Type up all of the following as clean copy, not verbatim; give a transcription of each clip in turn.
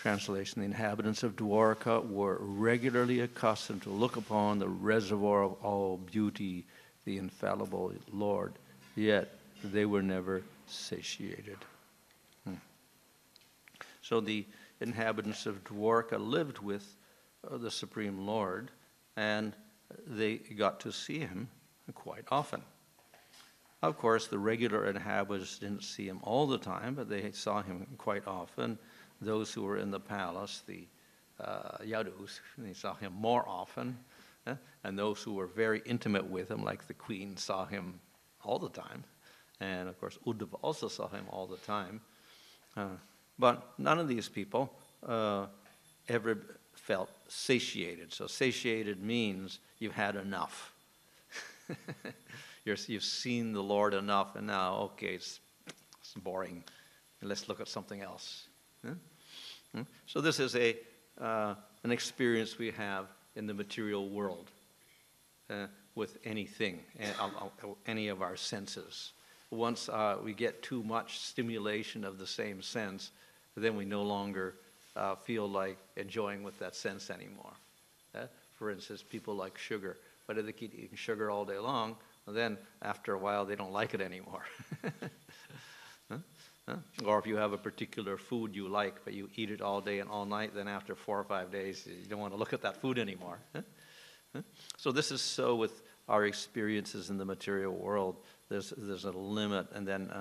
translation, the inhabitants of Dwarka were regularly accustomed to look upon the reservoir of all beauty, the infallible Lord, yet they were never satiated. So the inhabitants of Dwarka lived with the Supreme Lord, and they got to see him quite often. Of course, the regular inhabitants didn't see him all the time, but they saw him quite often. Those who were in the palace, the Yadus, they saw him more often. And those who were very intimate with him, like the queen, saw him all the time. And of course, Uddhava also saw him all the time. But none of these people ever felt satiated. So satiated means you've had enough. You've seen the Lord enough, and now, okay, it's boring. Let's look at something else. So this is an experience we have in the material world with anything, any of our senses. Once we get too much stimulation of the same sense, then we no longer feel like enjoying with that sense anymore. For instance, people like sugar. But if they keep eating sugar all day long, then after a while they don't like it anymore. Or if you have a particular food you like, but you eat it all day and all night, then after 4 or 5 days, you don't want to look at that food anymore. So this is so with our experiences in the material world. There's a limit, and then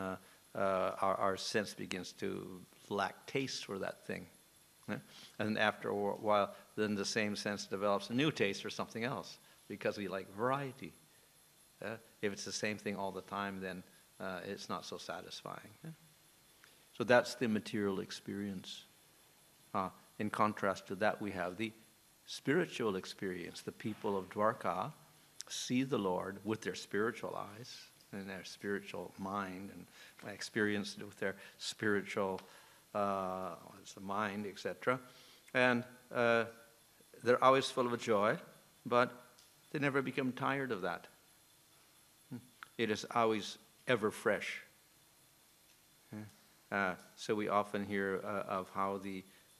our sense begins to lack taste for that thing. And after a while, then the same sense develops a new taste for something else, because we like variety. If it's the same thing all the time, then it's not so satisfying. So that's the material experience. In contrast to that, we have the spiritual experience. The people of Dwarka see the Lord with their spiritual eyes and their spiritual mind, and experience it with their spiritual mind, etc. And they're always full of joy, but they never become tired of that. It is always ever fresh. So we often hear of how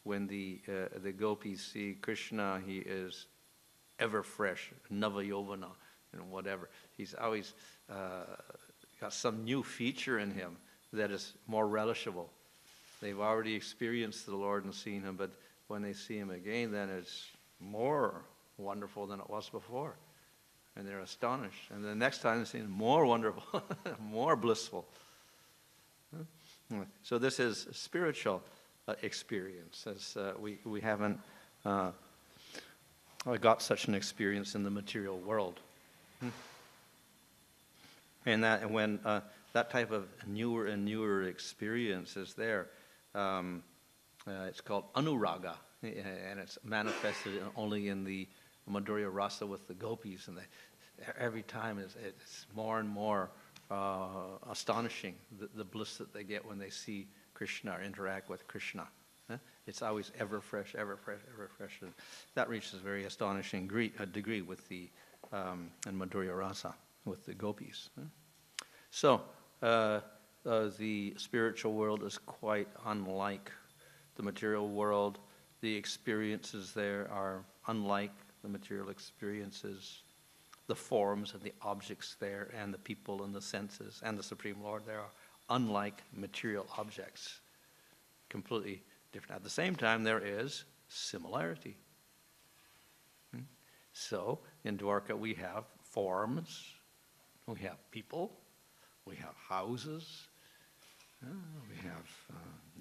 when the gopis see Krishna, he is ever fresh, Navayovana, and whatever. He's always got some new feature in him that is more relishable. They've already experienced the Lord and seen him, but when they see him again, then it's more wonderful than it was before. And they're astonished. And the next time they see him, more wonderful, more blissful. So this is a spiritual experience. As we haven't got such an experience in the material world. And when that type of newer and newer experience is there, it's called anuraga, and it's manifested only in the Madhurya Rasa with the gopis, and every time it's more and more astonishing, the bliss that they get when they see Krishna or interact with Krishna. It's always ever fresh, ever fresh, ever fresh. And that reaches a very astonishing degree with the in Madhurya Rasa with the gopis. So the spiritual world is quite unlike the material world. The experiences there are unlike the material experiences. The forms and the objects there, and the people and the senses and the Supreme Lord there are unlike material objects. Completely different. At the same time, there is similarity. So in Dwarka we have forms, we have people, we have houses, we have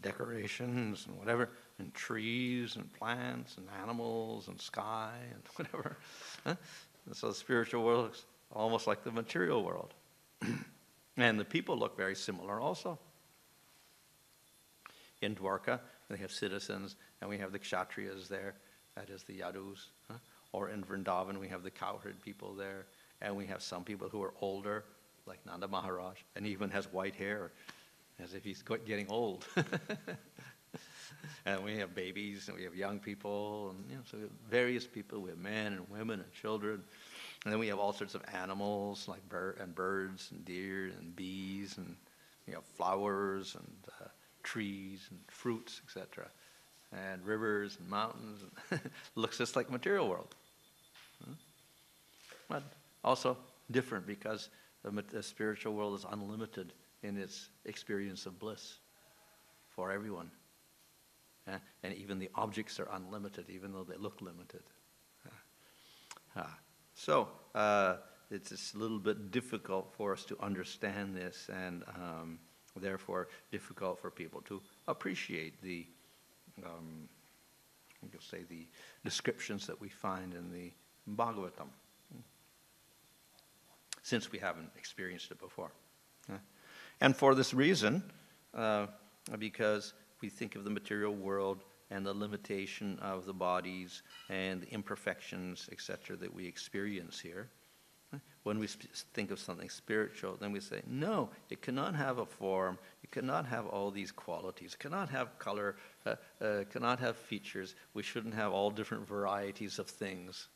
decorations and whatever, and trees and plants and animals and sky and whatever. And so the spiritual world looks almost like the material world. And the people look very similar also. In Dwarka, they have citizens, and we have the kshatriyas there, that is the yadus. Or in Vrindavan, we have the cowherd people there, and we have some people who are older, like Nanda Maharaj, and he even has white hair, as if he's getting old. And we have babies, and we have young people, and so we have various people. We have men and women and children, and then we have all sorts of animals like birds and deer and bees, and flowers and trees and fruits, etc. and rivers and mountains. Looks just like material world. But also different because the spiritual world is unlimited in its experience of bliss for everyone. And even the objects are unlimited, even though they look limited. So it's just a little bit difficult for us to understand this, and therefore difficult for people to appreciate the, you could say, the descriptions that we find in the Bhagavatam, since we haven't experienced it before. And for this reason, because we think of the material world and the limitation of the bodies and the imperfections, etc., that we experience here, when we think of something spiritual, then we say, no, it cannot have a form, it cannot have all these qualities, it cannot have color, cannot have features, we shouldn't have all different varieties of things.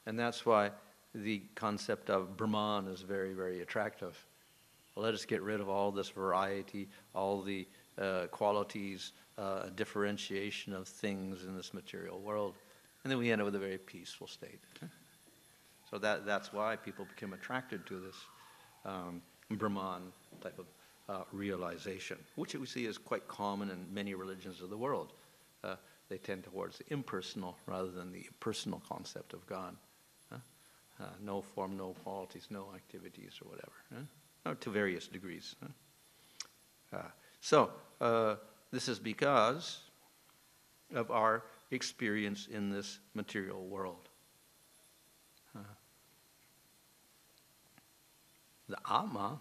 And that's why the concept of Brahman is very, very attractive. Let us get rid of all this variety, all the qualities, differentiation of things in this material world. And then we end up with a very peaceful state. So that's why people become attracted to this Brahman type of realization, which we see is quite common in many religions of the world. They tend towards the impersonal rather than the personal concept of God. No form, no qualities, no activities, or whatever, to various degrees. So this is because of our experience in this material world. The Atma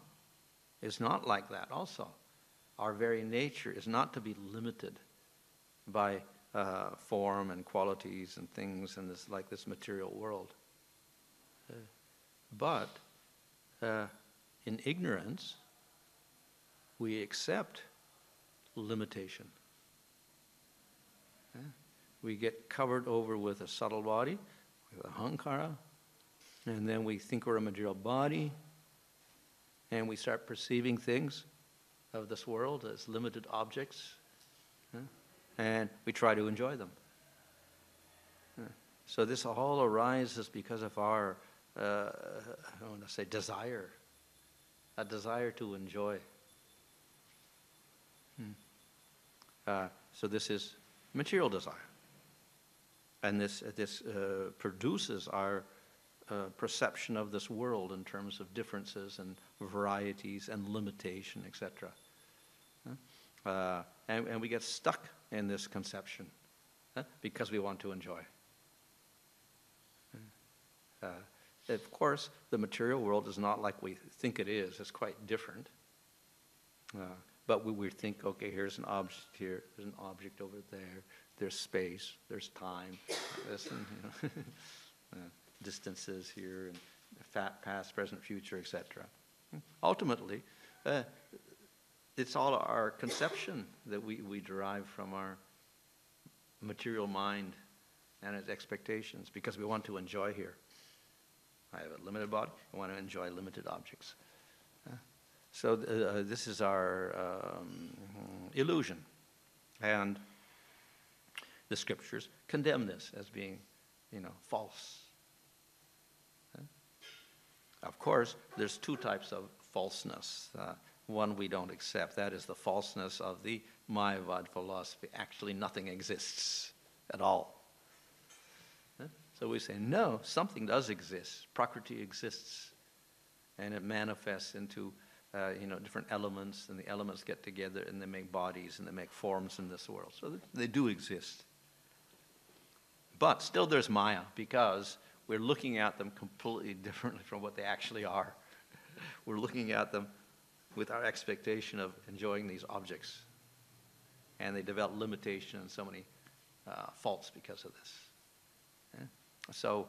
is not like that also. Our very nature is not to be limited by form and qualities and things in this, like this material world. But in ignorance, we accept limitation. We get covered over with a subtle body, with a ahankara, and then we think we're a material body, and we start perceiving things of this world as limited objects, and we try to enjoy them. So this all arises because of our, I want to say, desire, a desire to enjoy. So this is material desire. And this produces our perception of this world in terms of differences and varieties and limitation, etc. And we get stuck in this conception because we want to enjoy. Of course, the material world is not like we think it is. It's quite different. But we think, okay, here's an object here, there's an object over there, there's space, there's time, there's distances here, and past, present, future, etc. Ultimately, it's all our conception that we derive from our material mind and its expectations, because we want to enjoy here. I have a limited body, I want to enjoy limited objects. So this is our illusion. And the scriptures condemn this as being, false. Of course, there's two types of falseness. One we don't accept. That is the falseness of the Mayavad philosophy. Actually, nothing exists at all. So we say, no, something does exist. Prakriti exists. And it manifests into different elements, and the elements get together and they make bodies and they make forms in this world. So they do exist. But still there's Maya, because we're looking at them completely differently from what they actually are. We're looking at them with our expectation of enjoying these objects. And they develop limitation and so many faults because of this. So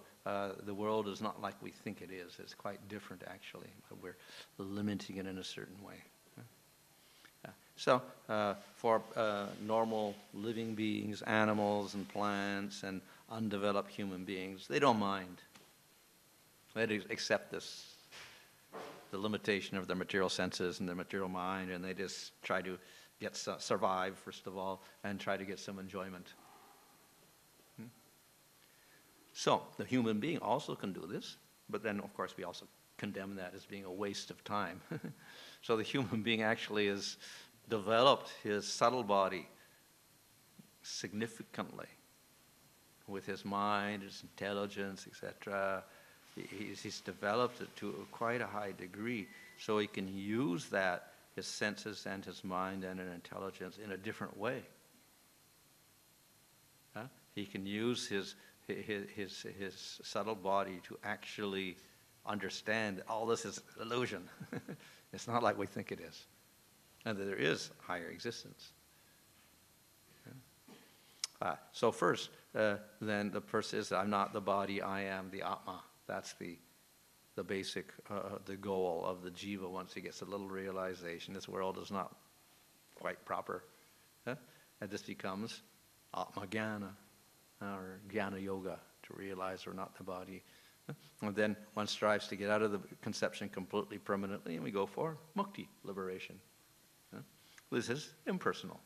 the world is not like we think it is. It's quite different, actually. But we're limiting it in a certain way. So for normal living beings, animals and plants and undeveloped human beings, they don't mind. They accept this, the limitation of their material senses and their material mind, and they just try to survive, first of all, and try to get some enjoyment. So the human being also can do this, but then, of course, we also condemn that as being a waste of time. So the human being actually has developed his subtle body significantly with his mind, his intelligence, etc. He's developed it to quite a high degree, so he can use that, his senses and his mind and his intelligence, in a different way. He can use his subtle body to actually understand all this is illusion. It's not like we think it is, and that there is higher existence. So first, then the person is, I'm not the body, I am the Atma. That's the basic, the goal of the jiva once he gets a little realization. This world is not quite proper. And this becomes Atma Jnana, or Jnana Yoga, to realize we're not the body. And then one strives to get out of the conception completely, permanently, and we go for mukti, liberation. This is impersonal.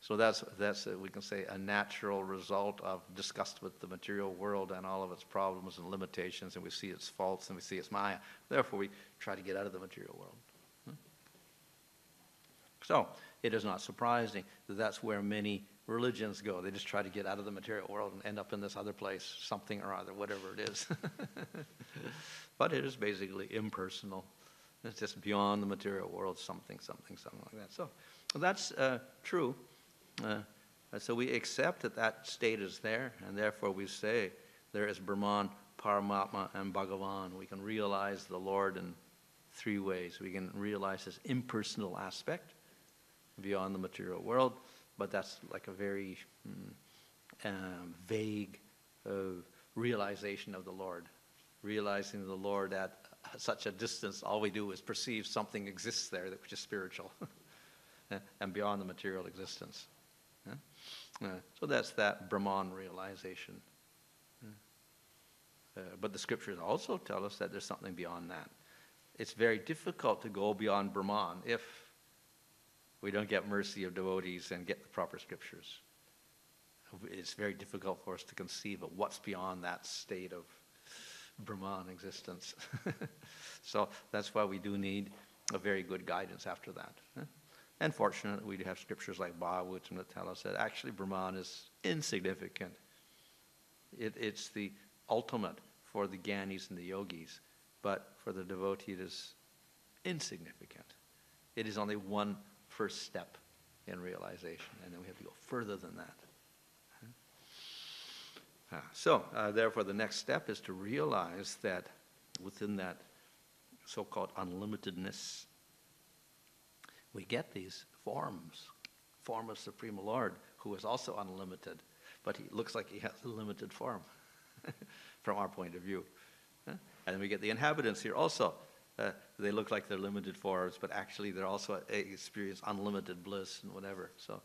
So that's we can say, a natural result of disgust with the material world and all of its problems and limitations, and we see its faults and we see its maya. Therefore, we try to get out of the material world. So it is not surprising that that's where many religions go. They just try to get out of the material world and end up in this other place, something or other, whatever it is. But it is basically impersonal. It's just beyond the material world, something like that. So that's true. So we accept that state is there, and therefore we say there is Brahman, Paramatma, and Bhagavan. We can realize the Lord in three ways. We can realize his impersonal aspect beyond the material world, but that's like a very vague realization of the Lord. Realizing the Lord at such a distance, all we do is perceive something exists there which is spiritual and beyond the material existence. So that's that Brahman realization. But the scriptures also tell us that there's something beyond that. It's very difficult to go beyond Brahman if we don't get mercy of devotees and get the proper scriptures. It's very difficult for us to conceive of what's beyond that state of Brahman existence. So that's why we do need a very good guidance after that. And fortunately, we have scriptures like Bhagavatam that tell us that actually Brahman is insignificant. It's the ultimate for the Gyanis and the Yogis, but for the devotee it is insignificant. It is only one first step in realization, and then we have to go further than that. So, therefore, the next step is to realize that within that so-called unlimitedness, we get these forms. Form of Supreme Lord, who is also unlimited, but he looks like he has a limited form from our point of view. And then we get the inhabitants here also. They look like they're limited forms, but actually they're also experience unlimited bliss and whatever. So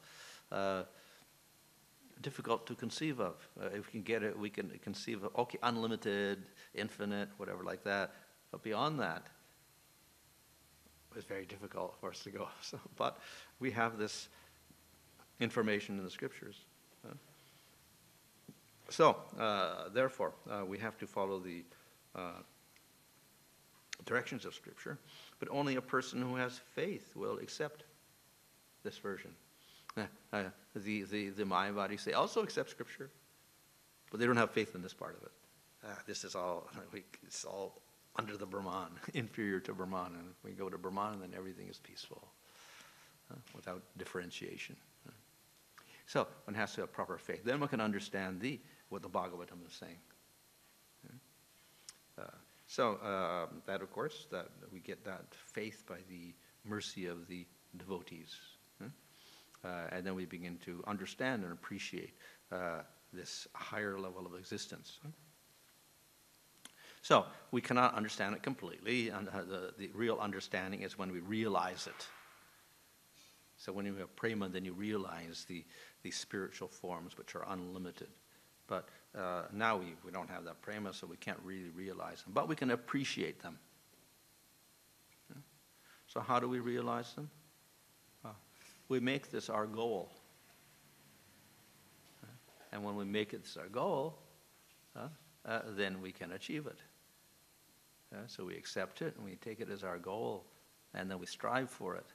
difficult to conceive of. If we can get it, we can conceive of, okay, unlimited, infinite, whatever like that. But beyond that, it's very difficult for us to go. So, but we have this information in the scriptures. So, therefore, we have to follow the directions of Scripture, but only a person who has faith will accept this version. The Mayavadis, they also accept Scripture, but they don't have faith in this part of it. This is all, it's all under the Brahman, inferior to Brahman, and we go to Brahman, then everything is peaceful, without differentiation. So one has to have proper faith. Then one can understand what the Bhagavatam is saying. So that, of course, that we get that faith by the mercy of the devotees. And then we begin to understand and appreciate this higher level of existence. So we cannot understand it completely, and the real understanding is when we realize it. So when you have prema, then you realize the spiritual forms which are unlimited. But now we don't have that prema, so we can't really realize them. But we can appreciate them. So how do we realize them? we make this our goal. And when we make it our goal, then we can achieve it. So we accept it and we take it as our goal, and then we strive for it.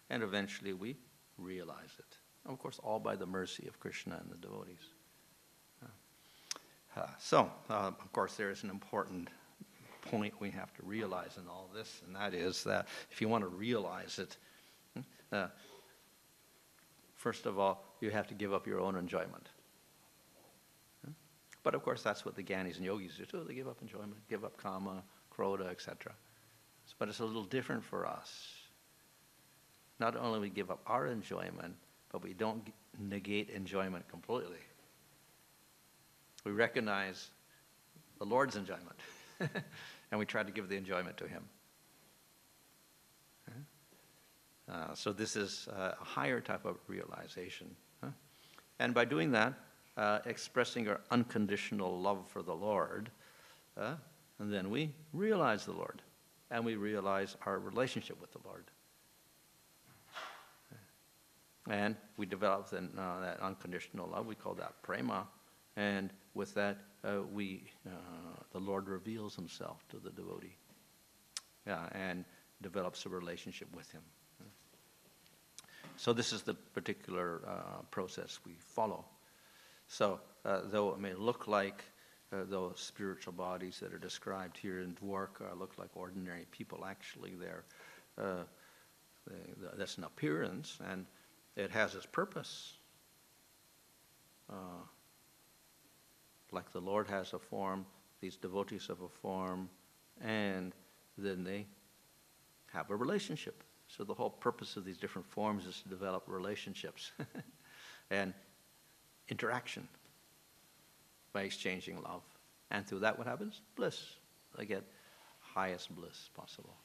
And eventually we realize it. Of course, all by the mercy of Krishna and the devotees. Of course, there is an important point we have to realize in all this, and that is that if you want to realize it, first of all, you have to give up your own enjoyment. But of course, that's what the Gyanis and Yogis do too. They give up enjoyment, give up kama, krodha, etc. But it's a little different for us. Not only we give up our enjoyment, but we don't negate enjoyment completely. We recognize the Lord's enjoyment, and we try to give the enjoyment to Him. So this is a higher type of realization. And by doing that, expressing our unconditional love for the Lord, and then we realize the Lord, and we realize our relationship with the Lord. And we develop then, that unconditional love. We call that prema. And with that, the Lord reveals Himself to the devotee, and develops a relationship with him. So this is the particular process we follow. So though it may look like those spiritual bodies that are described here in Dwarka look like ordinary people, actually that's an appearance, and it has its purpose. Like the Lord has a form, these devotees have a form, and then they have a relationship. So the whole purpose of these different forms is to develop relationships and interaction by exchanging love. And through that, what happens? Bliss. They get highest bliss possible.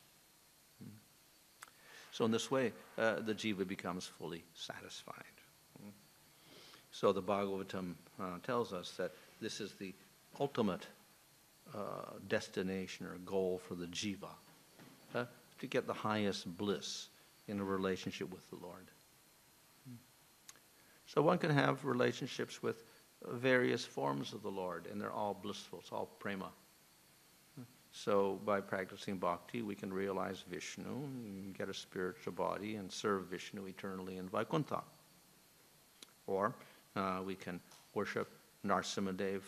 So in this way, the jiva becomes fully satisfied. So the Bhagavatam tells us that this is the ultimate destination or goal for the jiva, to get the highest bliss in a relationship with the Lord. So one can have relationships with various forms of the Lord, and they're all blissful. It's all prema. So by practicing bhakti, we can realize Vishnu, and get a spiritual body, and serve Vishnu eternally in Vaikuntha. Or we can worship Narasimhadev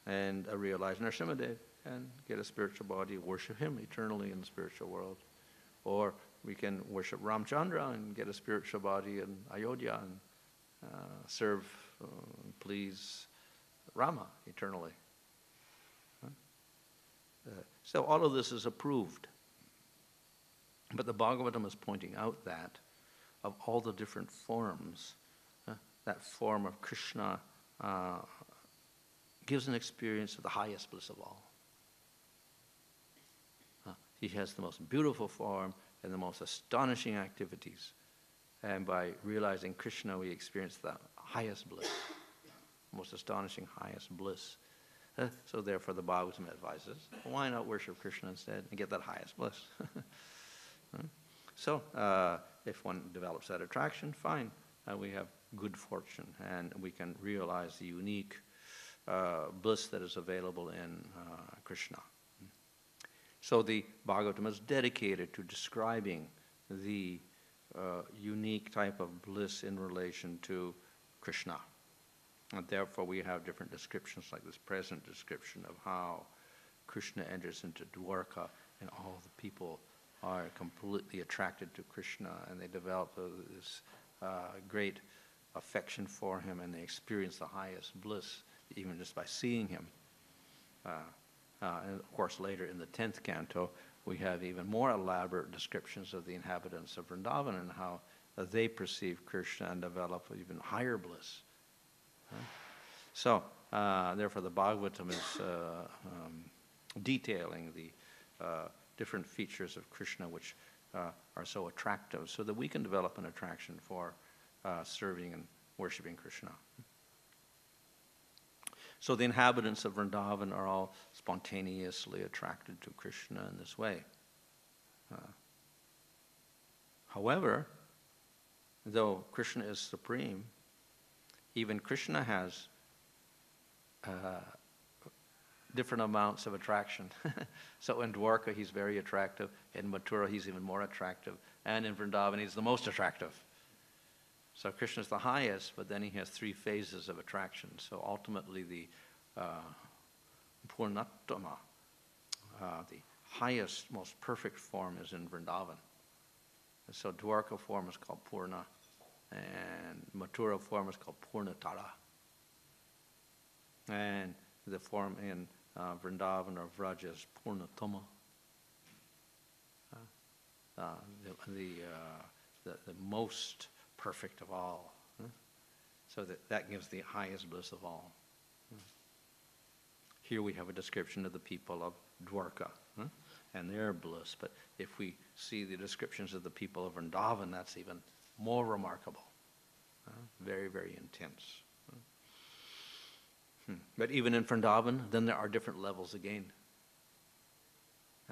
and realize Narasimhadev and get a spiritual body, worship him eternally in the spiritual world. Or we can worship Ramchandra and get a spiritual body in Ayodhya and serve, please, Rama eternally. So all of this is approved. But the Bhagavatam is pointing out that of all the different forms, that form of Krishna gives an experience of the highest bliss of all. He has the most beautiful form and the most astonishing activities. And by realizing Krishna, we experience the highest bliss, most astonishing highest bliss. So therefore the Bhagavatam advises, why not worship Krishna instead and get that highest bliss? So if one develops that attraction, fine. We have good fortune, and we can realize the unique bliss that is available in Krishna. So the Bhagavatam is dedicated to describing the unique type of bliss in relation to Krishna. And therefore we have different descriptions, like this present description of how Krishna enters into Dwarka and all the people are completely attracted to Krishna, and they develop this great affection for him, and they experience the highest bliss even just by seeing him. And of course later in the 10th canto we have even more elaborate descriptions of the inhabitants of Vrindavan and how they perceive Krishna and develop even higher bliss. So therefore the Bhagavatam is detailing the different features of Krishna which are so attractive, so that we can develop an attraction for serving and worshipping Krishna. So the inhabitants of Vrindavan are all spontaneously attracted to Krishna in this way. However, though Krishna is supreme, even Krishna has different amounts of attraction. So in Dwarka, he's very attractive. In Mathura, he's even more attractive. And in Vrindavan, he's the most attractive. So Krishna's the highest, but then he has three phases of attraction. So ultimately, the Purnattama, the highest, most perfect form is in Vrindavan. And so Dwarka form is called Purna, and Mathura form is called Purnatara. And the form in Vrindavan or Vraj is Purnatama. The most perfect of all. So that gives the highest bliss of all. Here we have a description of the people of Dwarka and their bliss. But if we see the descriptions of the people of Vrindavan, that's even more remarkable. Very, very intense. But even in Vrindavan, then there are different levels again.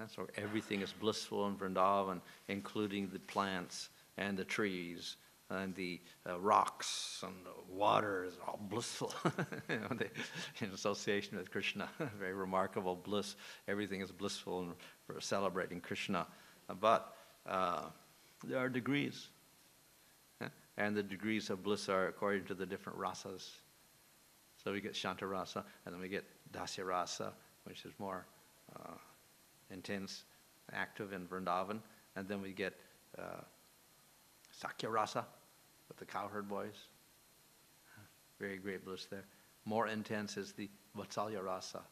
So everything is blissful in Vrindavan, including the plants and the trees and the rocks and the water is all blissful. In association with Krishna, very remarkable bliss. Everything is blissful and we're celebrating Krishna. But there are degrees. And the degrees of bliss are according to the different rasas. So we get Shanta rasa, and then we get Dasya rasa, which is more intense, active in Vrindavan. And then we get Sakya rasa with the cowherd boys. Very great bliss there. More intense is the Vatsalya rasa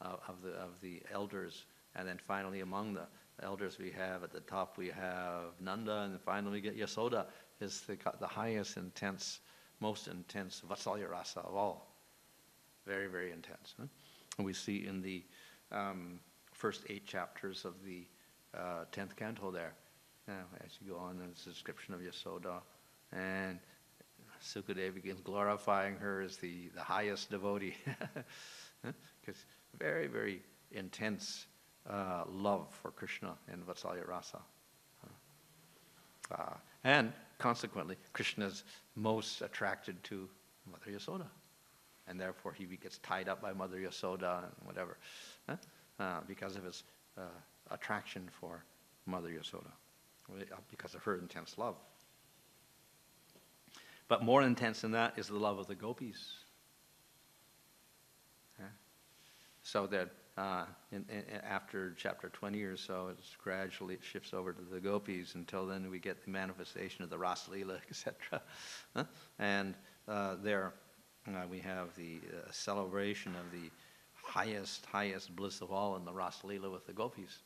of the elders. And then finally among the elders we have, at the top we have Nanda, and then finally we get Yasoda, is the highest intense, most intense Vatsalya rasa of all. Very, very intense. And we see in the first 8 chapters of the 10th canto there, as you go on, there's a description of Yasoda, and Sukadeva begins glorifying her as the highest devotee. Because very, very intense love for Krishna in Vatsalya rasa. And consequently, Krishna is most attracted to Mother Yasoda. And therefore he gets tied up by Mother Yasoda and whatever, because of his attraction for Mother Yasoda, because of her intense love. But more intense than that is the love of the gopis. So that after chapter 20 or so, it shifts over to the gopis. Until then, we get the manifestation of the Ras Leela, etc. And there we have the celebration of the highest bliss of all in the Ras Leela with the gopis.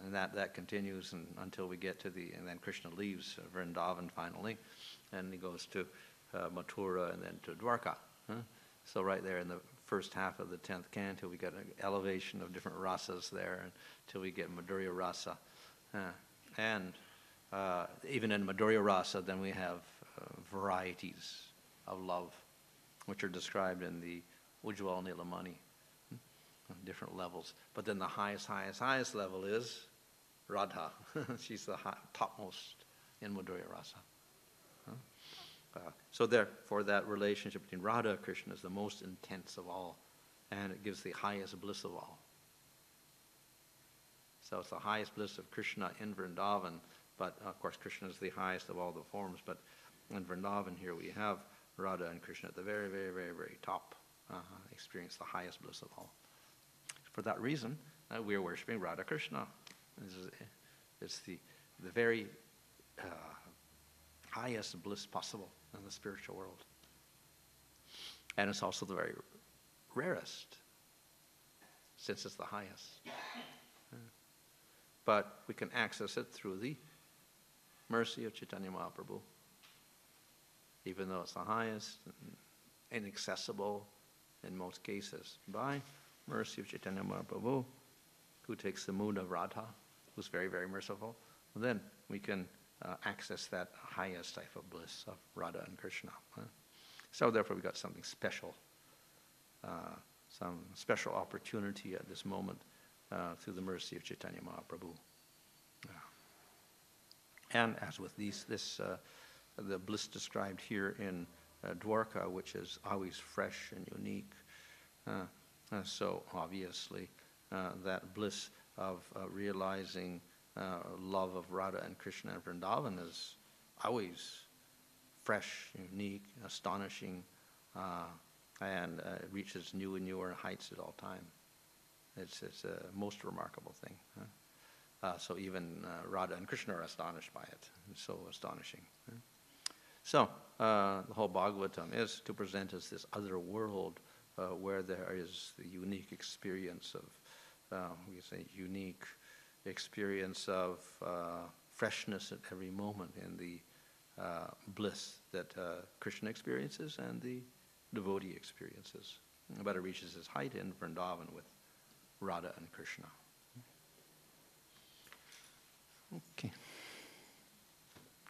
And that continues until we get to and then Krishna leaves Vrindavan finally, and he goes to Mathura and then to Dwarka. So right there in the first half of the 10th canto, we get an elevation of different rasas there until we get Madhurya rasa. And even in Madhurya rasa, then we have varieties of love, which are described in the Ujjwal Nilamani, different levels. But then the highest level is Radha. She's the topmost in Madhurya rasa. So therefore, that relationship between Radha and Krishna is the most intense of all, and it gives the highest bliss of all. So it's the highest bliss of Krishna in Vrindavan, but of course Krishna is the highest of all the forms, but in Vrindavan here we have Radha and Krishna at the very, very, very, very top, experience the highest bliss of all. For that reason, we are worshipping Radha Krishna. It's the very highest bliss possible in the spiritual world. And it's also the very rarest, since it's the highest. But we can access it through the mercy of Chaitanya Mahaprabhu. Even though it's the highest, inaccessible in most cases, by mercy of Chaitanya Mahaprabhu, who takes the mood of Radha, who's very, very merciful, then we can access that highest type of bliss of Radha and Krishna. So therefore we got something special, some special opportunity at this moment through the mercy of Chaitanya Mahaprabhu. And as with the bliss described here in Dwarka, which is always fresh and unique. So obviously, that bliss of realizing love of Radha and Krishna and Vrindavan is always fresh, unique, astonishing, and reaches new and newer heights at all time. It's a most remarkable thing. So even Radha and Krishna are astonished by it. It's so astonishing. So the whole Bhagavatam is to present us this other world where there is the unique experience of, we say, unique experience of freshness at every moment in the bliss that Krishna experiences and the devotee experiences. But it reaches its height in Vrindavan with Radha and Krishna. Okay.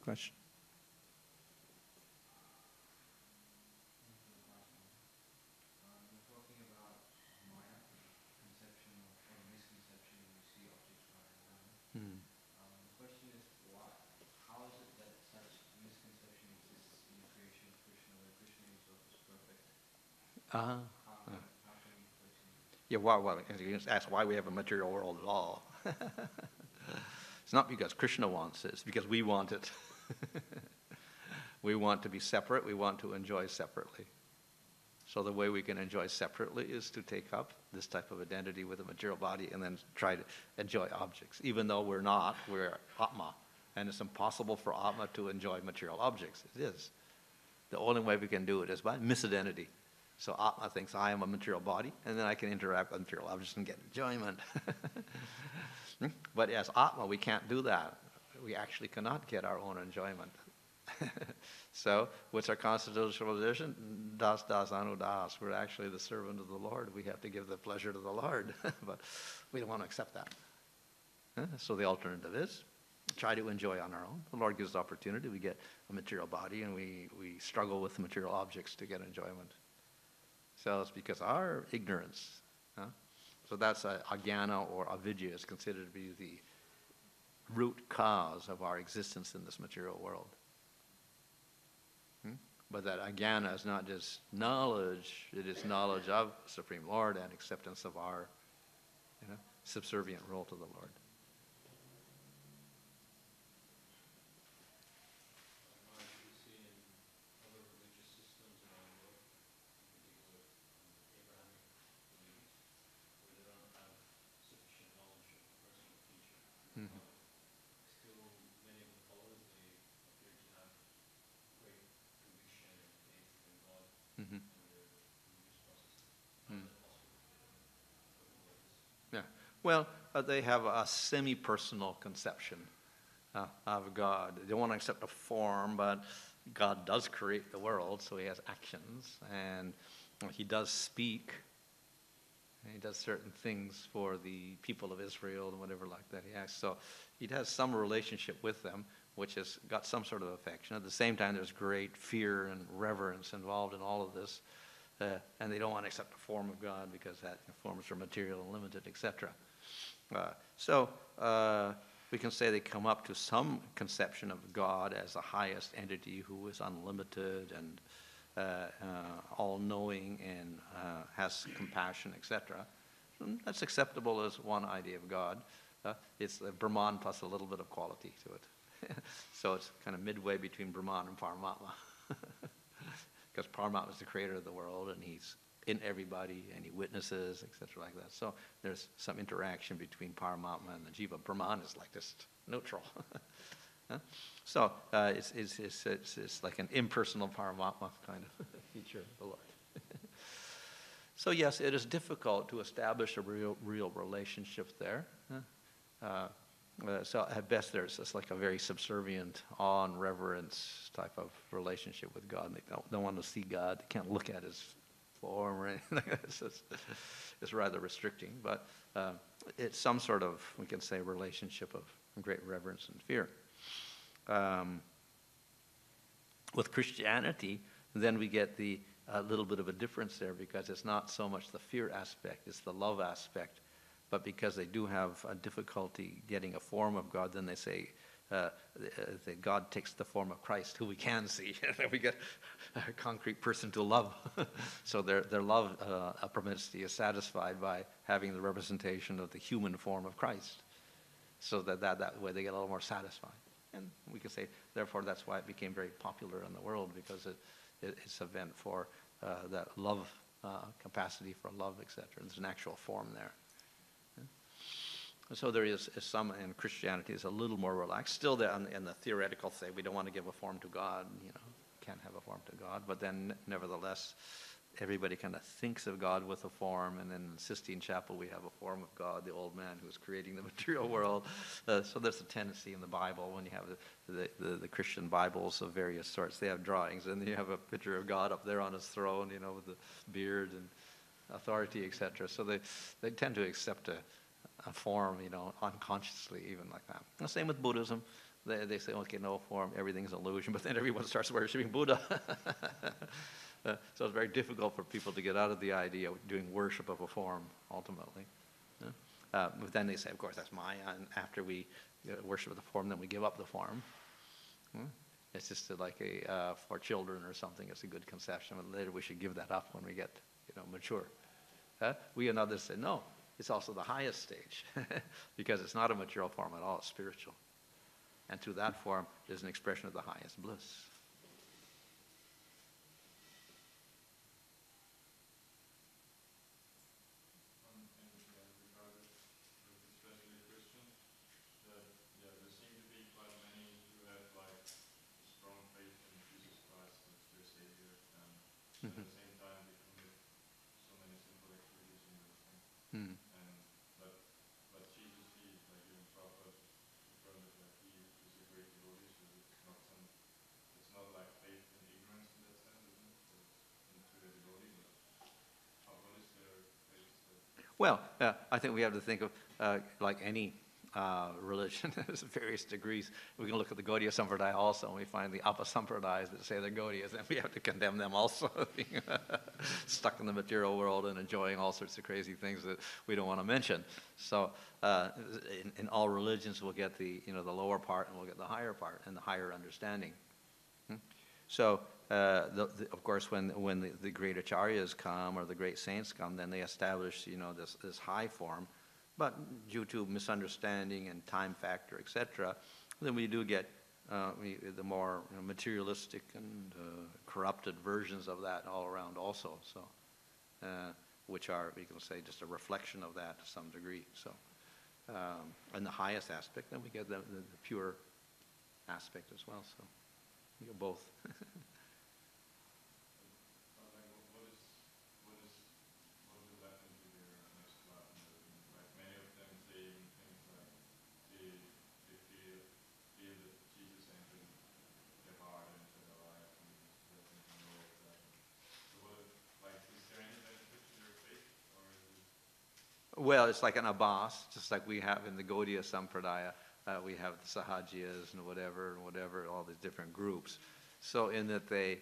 Question? We're talking about Maya, conception or misconception when we see objects running around. The question is, why? How is it that such misconception exists in the creation of Krishna, where Krishna himself is perfect? How can we place him? Yeah, well, you can ask why we have a material world at all. It's not because Krishna wants it, it's because we want it. We want to be separate, we want to enjoy separately. So the way we can enjoy separately is to take up this type of identity with a material body and then try to enjoy objects. Even though we're not, we're Atma. And it's impossible for Atma to enjoy material objects. It is. The only way we can do it is by misidentity. So Atma thinks I am a material body, and then I can interact with material objects and get enjoyment. But as Atma, we can't do that. We actually cannot get our own enjoyment. So, what's our constitutional position? Das das anu das. We're actually the servant of the Lord. We have to give the pleasure to the Lord. But we don't want to accept that. So the alternative is try to enjoy on our own. The Lord gives the opportunity. We get a material body, and we struggle with material objects to get enjoyment. So it's because our ignorance. So that's ajnana or avidya is considered to be the root cause of our existence in this material world. But that ajnana is not just knowledge, it is knowledge of Supreme Lord and acceptance of our subservient role to the Lord. Yeah. Well, they have a semi-personal conception of God. They don't want to accept a form, but God does create the world, so he has actions, and he does speak. And he does certain things for the people of Israel and whatever like that. So he has some relationship with them, which has got some sort of affection. At the same time, there's great fear and reverence involved in all of this. And they don't want to accept a form of God because that forms are material and limited, etc. So we can say they come up to some conception of God as the highest entity who is unlimited and all-knowing and has compassion, etc. That's acceptable as one idea of God. It's the Brahman plus a little bit of quality to it. So it's kind of midway between Brahman and Paramatma. Because Paramatma is the creator of the world, and he's in everybody, and he witnesses, etc. like that. So there's some interaction between Paramatma and the Jiva. Brahman is like just neutral. So it's like an impersonal Paramatma kind of feature of the Lord. So yes, it is difficult to establish a real relationship there. So at best there's just like a very subservient awe and reverence type of relationship with God. They don't want to see God. They can't look at his form or anything. It's rather restricting. But it's some sort of, we can say, relationship of great reverence and fear. With Christianity, then we get a little bit of a difference there because it's not so much the fear aspect, it's the love aspect. But because they do have a difficulty getting a form of God, then they say that God takes the form of Christ, who we can see, and we get a concrete person to love. So their love propensity is satisfied by having the representation of the human form of Christ. So that way they get a little more satisfied. And we could say, therefore, that's why it became very popular in the world, because it's a vent for that love, capacity for love, etc. There's an actual form there. So there is some in Christianity is a little more relaxed. Still, in the theoretical say, we don't want to give a form to God. Can't have a form to God. But then, nevertheless, everybody kind of thinks of God with a form. And then in Sistine Chapel, we have a form of God, the old man who's creating the material world. So there's a tendency in the Bible, when you have the Christian Bibles of various sorts, they have drawings, and you have a picture of God up there on his throne, with the beard and authority, etc. So they tend to accept a form, unconsciously, even like that. The same with Buddhism. They say, okay, no form, everything's illusion, but then everyone starts worshiping Buddha. So it's very difficult for people to get out of the idea of doing worship of a form, ultimately. But then they say, of course, that's Maya, and after we worship the form, then we give up the form. It's just like for children or something, it's a good conception, but later we should give that up when we get mature. We and others say, no, it's also the highest stage, because it's not a material form at all, it's spiritual. And through that form, there's an expression of the highest bliss. Especially Christians, there seem to be quite many who have strong faith in Jesus Christ as their Savior, and at the same time they commit so many sinful activities in their life. But Jesus, even Prabhupada confirmed that he is a great devotee, so it's not like faith in ignorance in that sense, isn't it? So it's into a devotee, but what is their faith? Well, I think we have to think of, like any religion, there's various degrees. We can look at the Gaudiya Sampradaya also, and we find the Apasampradayas that say they're Gaudiyas, and we have to condemn them also, being stuck in the material world and enjoying all sorts of crazy things that we don't want to mention. So in all religions, we'll get the lower part, and we'll get the higher part, and the higher understanding. So, of course, when the great acharyas come, or the great saints come, then they establish, this high form. But due to misunderstanding and time factor, etc., then we do get the more materialistic and corrupted versions of that all around also. So, which are, we can say, just a reflection of that to some degree. So, in the highest aspect, then we get the pure aspect as well. So, we get both. Well, it's like an abbas, just like we have in the Gaudiya Sampradaya. We have the Sahajiyas and whatever, all these different groups. So in that they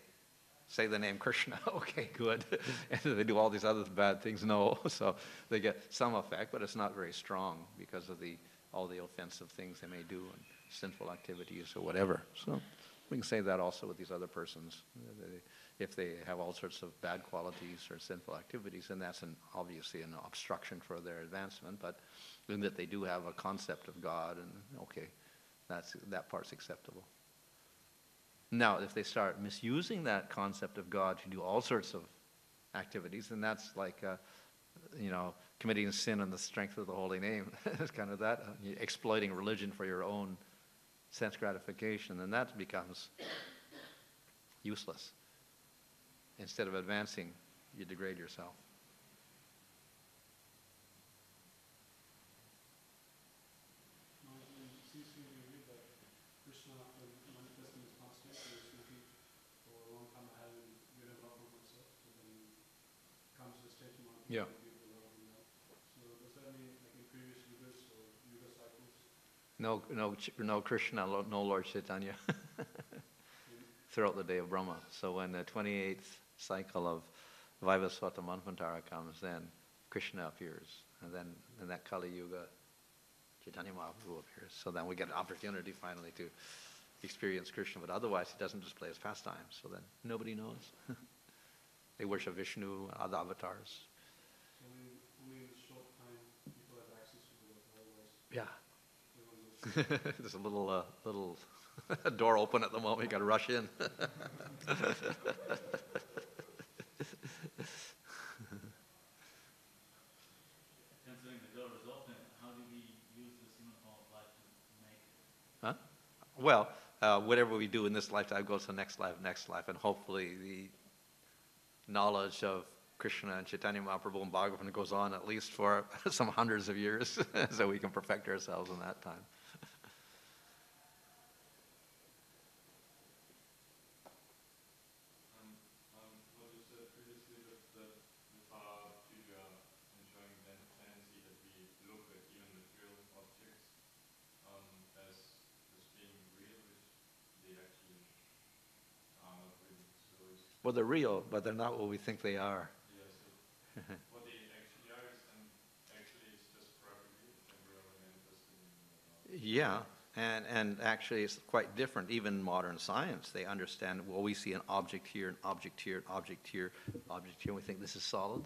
say the name Krishna, okay, good. And they do all these other bad things, no. So they get some effect, but it's not very strong because of all the offensive things they may do and sinful activities or whatever. So we can say that also with these other persons. If they have all sorts of bad qualities or sinful activities, then that's obviously an obstruction for their advancement, but in that they do have a concept of God, and okay, that part's acceptable. Now, if they start misusing that concept of God to do all sorts of activities, then that's like, committing sin in the strength of the holy name. It's kind of that, exploiting religion for your own sense gratification, and that becomes useless. Instead of advancing, you degrade yourself. Yeah. So does that mean, like in previous yugas or yuga cycles? No Krishna, no Lord Chaitanya throughout the day of Brahma. So when the 28th cycle of Vaivasvata Manvantara comes, then Krishna appears. And then in that Kali Yuga, Chaitanya Mahaprabhu appears. So then we get an opportunity finally to experience Krishna, but otherwise he doesn't display his pastimes, so then nobody knows. They worship Vishnu, other avatars. So only in a short time people have access to the Lord, otherwise Yeah. everyone goes. There's a little door open at the moment, you gotta rush in. Considering the door is open, how do we use this human form of life to make it? Huh? Well, whatever we do in this lifetime goes to next life, and hopefully the knowledge of Krishna and Chaitanya Mahaprabhu and Bhagavan goes on at least for some hundreds of years, so we can perfect ourselves in that time. What you said previously that with our future enjoying tendency that we look at even material objects as being real, which they actually are not really. So it's, Well, they're real, but they're not what we think they are. yeah, so what they actually are is, and actually it's just propagated temporarily manifested in Yeah, and actually it's quite different. Even modern science, they understand, well, we see an object here, an object here, an object here, object here, and we think this is solid.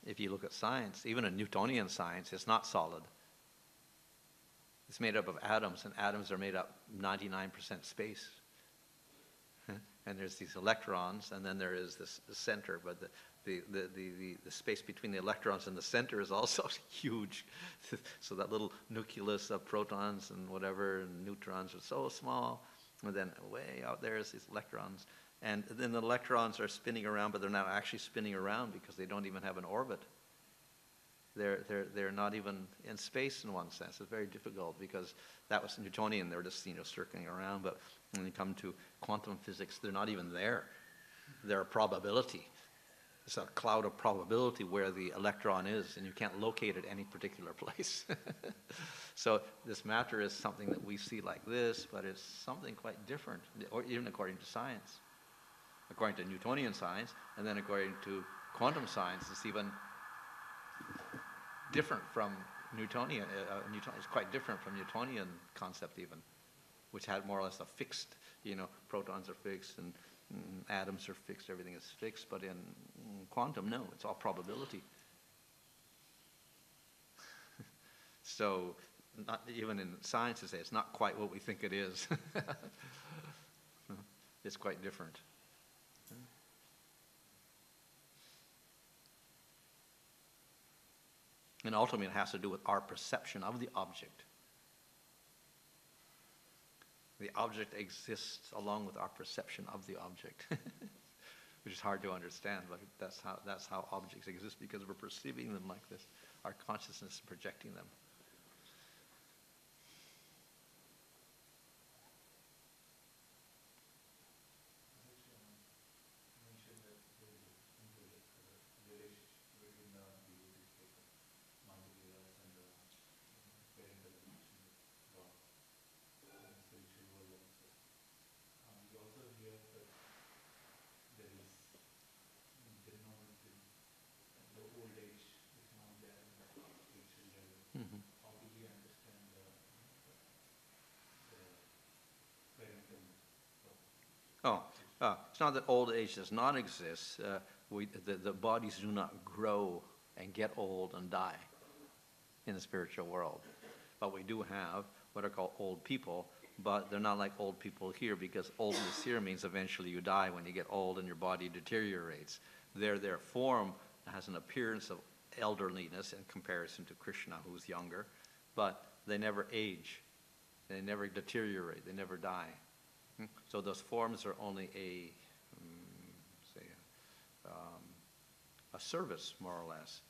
If you look at science, even a Newtonian science, it's not solid. It's made up of atoms, and atoms are made up 99% space. And there's these electrons, and then there is this center, but the space between the electrons and the center is also huge. So that little nucleus of protons and whatever, and neutrons are so small, and then way out there is these electrons. And then the electrons are spinning around, but they're not actually spinning around because they don't even have an orbit. They're not even in space in one sense. It's very difficult because that was Newtonian. They're just circling around. But when you come to quantum physics, they're not even there. They're a probability. It's a cloud of probability where the electron is, and you can't locate it any particular place. So this matter is something that we see like this, but it's something quite different, or even according to science. According to Newtonian science, and then according to quantum science, it's even different from Newtonian. It's quite different from Newtonian concept even, which had more or less a fixed, protons are fixed and atoms are fixed, everything is fixed. But in quantum, no, it's all probability. So not even in science to say it's not quite what we think it is. It's quite different. And ultimately, it has to do with our perception of the object. The object exists along with our perception of the object, which is hard to understand, but that's how objects exist, because we're perceiving them like this. Our consciousness is projecting them. Mm-hmm. How do we understand the parental Oh, it's not that old age does not exist. The bodies do not grow and get old and die in the spiritual world. But we do have what are called old people, but they're not like old people here, because oldness here means eventually you die when you get old and your body deteriorates. Their form has an appearance of elderliness in comparison to Krishna, who's younger, but they never age, they never deteriorate, they never die. So those forms are only a service, more or less.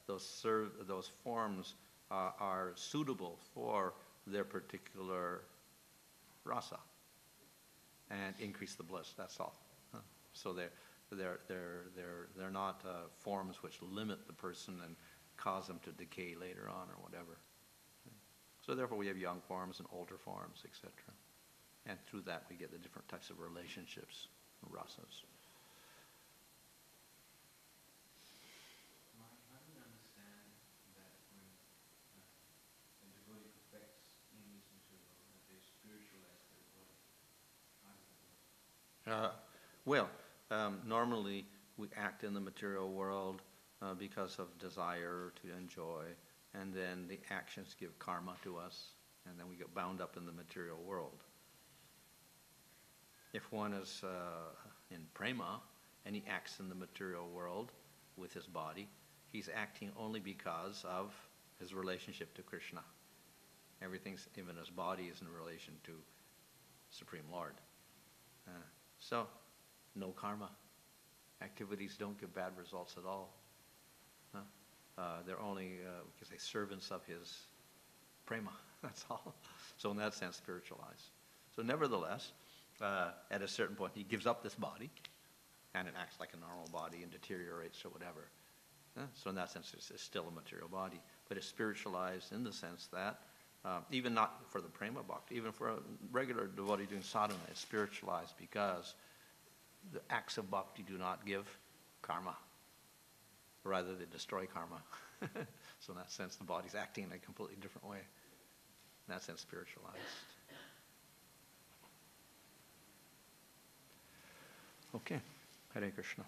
Those forms are suitable for their particular rasa and increase the bliss. That's all. So they're not forms which limit the person and cause them to decay later on or whatever. So therefore, we have young forms and older forms, etc. And through that, we get the different types of relationships, rasas. How do you understand that when Well, normally we act in the material world because of desire to enjoy, and then the actions give karma to us, and then we get bound up in the material world. If one is in prema and he acts in the material world with his body, he's acting only because of his relationship to Krishna. Everything's, even his body, is in relation to Supreme Lord. So, no karma. Activities don't give bad results at all. They're only, because they're servants of his prema, that's all. So in that sense, spiritualized. So nevertheless, at a certain point, he gives up this body, and it acts like a normal body and deteriorates or whatever. So in that sense, it's still a material body. But it's spiritualized in the sense that, even not for the prema bhakti, even for a regular devotee doing sadhana, it's spiritualized because the acts of bhakti do not give karma. Rather, they destroy karma. So in that sense, the body's acting in a completely different way. In that sense, spiritualized. Okay. Hare Krishna.